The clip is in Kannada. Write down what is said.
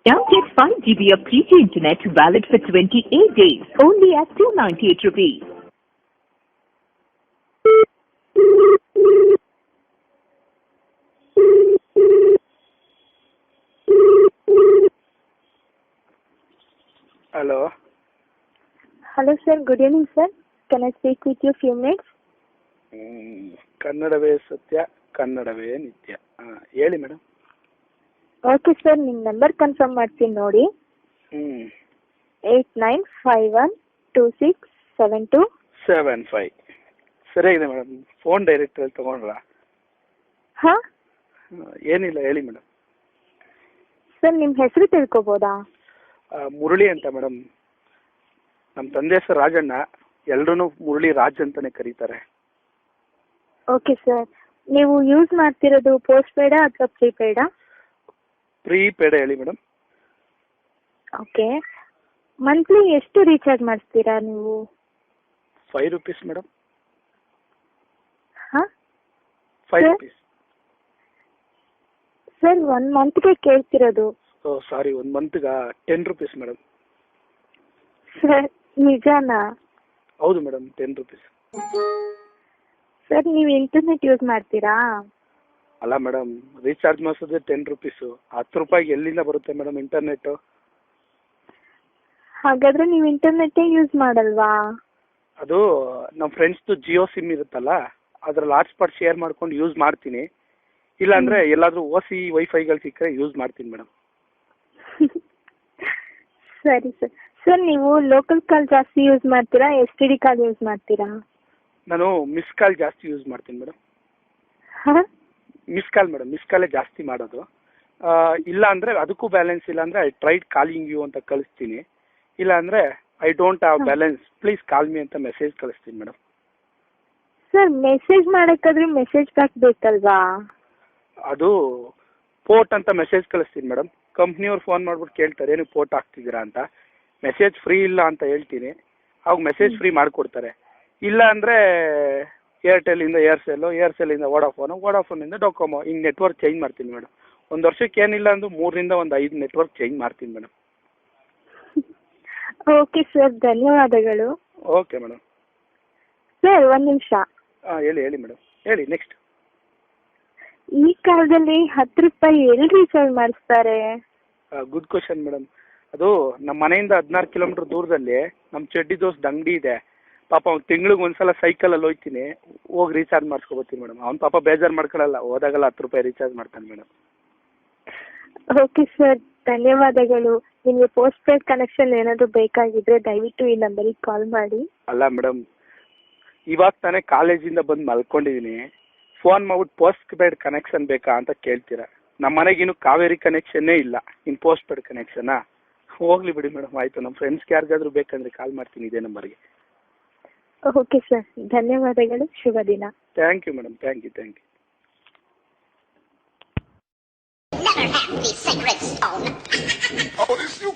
Now get 5 GB of 3G internet valid for 28 days only at 298 rupees. Hello. Hello, sir. Good evening, sir. Can I speak with you a few minutes? ಕನ್ನಡವೇ ಸತ್ಯ ಕನ್ನಡವೇ ನಿತ್ಯ. ಹೇಳಿ ಮೇಡಮ್. ಓಕೆ ಸರ್, ನಿಮ್ಮ ನಂಬರ್ ಕನ್ಫರ್ಮ್ ಮಾಡ್ತೀನಿ ನೋಡಿ. 8951267275. ಸರಿಯಾಗಿದೆ ಮೇಡಮ್. Phone director ತಗೊಂಡ್ರಾ? ಹಾಂ, ಏನಿಲ್ಲ, ಹೇಳಿ ಮೇಡಮ್. ಸರ್ ನಿಮ್ಮ ಹೆಸರು ತಿಳ್ಕೊಬೋದಾ? ಮುರಳಿ ಅಂತ ಮೇಡಮ್. ನಮ್ಮ ತಂದೆ ಹೆಸರು ರಾಜಣ್ಣ, ಎಲ್ರೂ ಮುರಳಿ ರಾಜ್ ಅಂತಾನೆ ಕರೀತಾರೆ. ಓಕೆ ಸರ್, ನೀವು ಯೂಸ್ ಮಾಡ್ತಿರೋದು ಪೋಸ್ಟ್ ಪೇಡಾ ಅಥವಾ ಪ್ರೀಪೇಡಾ? ಪ್ರೀಪೇಡ್ ಹೇಳಿ ಮೇಡಮ್. ಓಕೆ, ಮಂತ್ಲಿ ಎಷ್ಟು ರೀಚಾರ್ಜ್ ಮಾಡಿಸ್ತೀರಾ ನೀವು? 5 rupees ಮೇಡಮ್. ಹಾಂ 5 rupees. ಸರ್ 1 ಮಂತ್ಗೆ ಕೇಳ್ತಿರೋದು. ಸಾರಿ, 1 monthಗ 10 rupees ಮೇಡಮ್. ಸರ್ ನಿಜಾನಾ? ಹೌದು ಮೇಡಮ್, 10 rupees. ಸರ್ ನೀವು ಇಂಟರ್ನೆಟ್ ಯೂಸ್ ಮಾಡ್ತೀರಾ? ಅಲ್ಲ ಮೇಡಮ್, ರೀಚಾರ್ಜ್ ಮಾಡಿಸೋದೇ 10 rupees. 10 ರೂಪಾಯಿಗೆ ಎಲ್ಲಿಂದ ಬರುತ್ತೆ ಮೇಡಮ್ ಇಂಟರ್ನೆಟ್? ಹಾಗಾದ್ರೆ ನೀವು ಇಂಟರ್ನೆಟ್ಟೇ ಯೂಸ್ ಮಾಡಲ್ವಾ? ಅದು ನಮ್ಮ ಫ್ರೆಂಡ್ಸ್ದು ಜಿಯೋ ಸಿಮ್ ಇರುತ್ತಲ್ಲ, ಅದ್ರಲ್ಲಿ ಹಾಟ್ಸ್ಪಾಟ್ ಶೇರ್ ಮಾಡ್ಕೊಂಡು ಯೂಸ್ ಮಾಡ್ತೀನಿ. ಇಲ್ಲಾಂದ್ರೆ ಎಲ್ಲಾದ್ರೂ OC ವೈಫೈಗಳು ಸಿಕ್ಕರೆ ಯೂಸ್ ಮಾಡ್ತೀನಿ ಮೇಡಮ್. ಸರಿ ಸರ್. ಸರ್ ನೀವು ಲೋಕಲ್ ಕಾಲ್ ಜಾಸ್ತಿ ಯೂಸ್ ಮಾಡ್ತೀರಾ, STD ಕಾಲ್ ಯೂಸ್ ಮಾಡ್ತೀರಾ? ನಾನು ಮಿಸ್ ಕಾಲ್ ಜಾಸ್ತಿ ಯೂಸ್ ಮಾಡ್ತೀನಿ ಮೇಡಮ್. ಹಾಂ, ಮಿಸ್ ಕಾಲ್ ಮೇಡಮ್, ಮಿಸ್ ಕಾಲೇ ಜಾಸ್ತಿ ಮಾಡೋದು. ಇಲ್ಲ ಅಂದರೆ ಅದಕ್ಕೂ ಬ್ಯಾಲೆನ್ಸ್ ಇಲ್ಲ ಅಂದರೆ ಐ ಟ್ರೈಡ್ ಕಾಲಿಂಗ್ ಯು ಅಂತ ಕಳಿಸ್ತೀನಿ. ಇಲ್ಲ ಅಂದರೆ I don't have balance, please call me ಅಂತ ಮೆಸೇಜ್ ಕಳಿಸ್ತೀನಿ ಮೇಡಮ್. ಸರ್ ಮೆಸೇಜ್ ಮಾಡೋಕ್ಕಾದ್ರೆ ಮೆಸೇಜ್ ಬ್ಯಾಕ್ ಬೇಕಲ್ವಾ? ಅದು ಪೋರ್ಟ್ ಅಂತ ಮೆಸೇಜ್ ಕಳಿಸ್ತೀನಿ ಮೇಡಮ್. ಕಂಪ್ನಿಯವ್ರು ಫೋನ್ ಮಾಡ್ಬಿಟ್ಟು ಕೇಳ್ತಾರೆ ಏನು ಪೋರ್ಟ್ ಹಾಕ್ತಿದ್ದೀರಾ ಅಂತ. ಮೆಸೇಜ್ ಫ್ರೀ ಇಲ್ಲ ಅಂತ ಹೇಳ್ತೀನಿ, ಅವಾಗ ಮೆಸೇಜ್ ಫ್ರೀ ಮಾಡಿಕೊಡ್ತಾರೆ. ಇಲ್ಲ ಅಂದರೆ ಏರ್ಟೆಲಿಂದ ಏರ್ಸೆಲ್ಲು, ಏರ್ಸೆಲ್ಲಿಂದ ವೋಡಾಫೋನಿಂದ ಡೊಕೊಮೊ, ಹಿಂಗೆ ನೆಟ್ವರ್ಕ್ ಚೇಂಜ್ ಮಾಡ್ತೀನಿ ಮೇಡಮ್. 1 ವರ್ಷಕ್ಕೆ ಏನಿಲ್ಲ ಅಂದರೂ 3ರಿಂದ 5 ನೆಟ್ವರ್ಕ್ ಚೇಂಜ್ ಮಾಡ್ತೀನಿ ಮೇಡಮ್. ಓಕೆ ಸರ್, ಧನ್ಯವಾದಗಳು. Okay madam. ಸರ್ 1 ನಿಮಿಷ. ಹೇಳಿ ಮೇಡಮ್, ಹೇಳಿ ನೆಕ್ಸ್ಟ್. ಈ ಕಾಲದಲ್ಲಿ 10 ರೂಪಾಯಿ ಎಲ್ಲಿ ರೀಚಾರ್ಜ್ ಮಾಡಿಸ್ತಾರೆ? Good question madam. ಅದು ನಮ್ಮ ಮನೆಯಿಂದ 16 ಕಿಲೋಮೀಟರ್ ದೂರದಲ್ಲಿ ನಮ್ಮ ಚಡ್ಡಿ ದೋಸ್ತ್ ಅಂಗಡಿ ಇದೆ. ಪಾಪ ಅವ್ನು ತಿಂಗ್ಳಿಗೆ ಒಂದ್ಸಲ ಸೈಕಲಲ್ಲಿ ಹೋಗ್ತೀನಿ, ಹೋಗಿ ರೀಚಾರ್ಜ್ ಮಾಡಿಸ್ಕೊಬತ್ತೀನಿ ಮೇಡಮ್. ಅವ್ನು ಪಾಪ ಬೇಜಾರು ಮಾಡ್ಕೊಳ್ಳಲ್ಲ, ಹೋದಾಗಲ್ಲ 10 ರೂಪಾಯಿ ರೀಚಾರ್ಜ್ ಮಾಡ್ತಾನೆ ಮೇಡಮ್. ಓಕೆ ಸರ್, ಧನ್ಯವಾದಗಳು. ನಿಮಗೆ ಪೋಸ್ಟ್ ಪೇಡ್ ಕನೆಕ್ಷನ್ ಏನಾದರೂ ಬೇಕಾಗಿದ್ರೆ ದಯವಿಟ್ಟು ಈ ನಂಬರಿಗೆ ಕಾಲ್ ಮಾಡಿ. ಅಲ್ಲ ಮೇಡಮ್, ಇವಾಗ ತಾನೇ ಕಾಲೇಜಿಂದ ಬಂದು ಮಲ್ಕೊಂಡಿದ್ದೀನಿ, ಫೋನ್ ಮಾಡ್ಬಿಟ್ಟು ಪೋಸ್ಟ್ ಪೇಡ್ ಕನೆಕ್ಷನ್ ಬೇಕಾ ಅಂತ ಕೇಳ್ತೀರಾ? ನಮ್ಮ ಮನೆಗಿನ್ನು ಕಾವೇರಿ ಕನೆಕ್ಷನ್ನೇ ಇಲ್ಲ, ಇನ್ನು ಪೋಸ್ಟ್ ಪೇಡ್ ಕನೆಕ್ಷನಾ? ಹೋಗ್ಲಿ ಬಿಡಿ ಮೇಡಮ್, ಆಯಿತು. ನಮ್ಮ ಫ್ರೆಂಡ್ಸ್ಗೆ ಯಾರಿಗಾದ್ರೂ ಬೇಕಂದ್ರೆ ಕಾಲ್ ಮಾಡ್ತೀನಿ ಇದೇ ನಂಬರ್ಗೆ. ಓಕೆ ಸರ್, ಧನ್ಯವಾದಗಳು. ಶುಭ ದಿನ. Thank you madam, thank you. Never have the sacred stone. Oh, it's you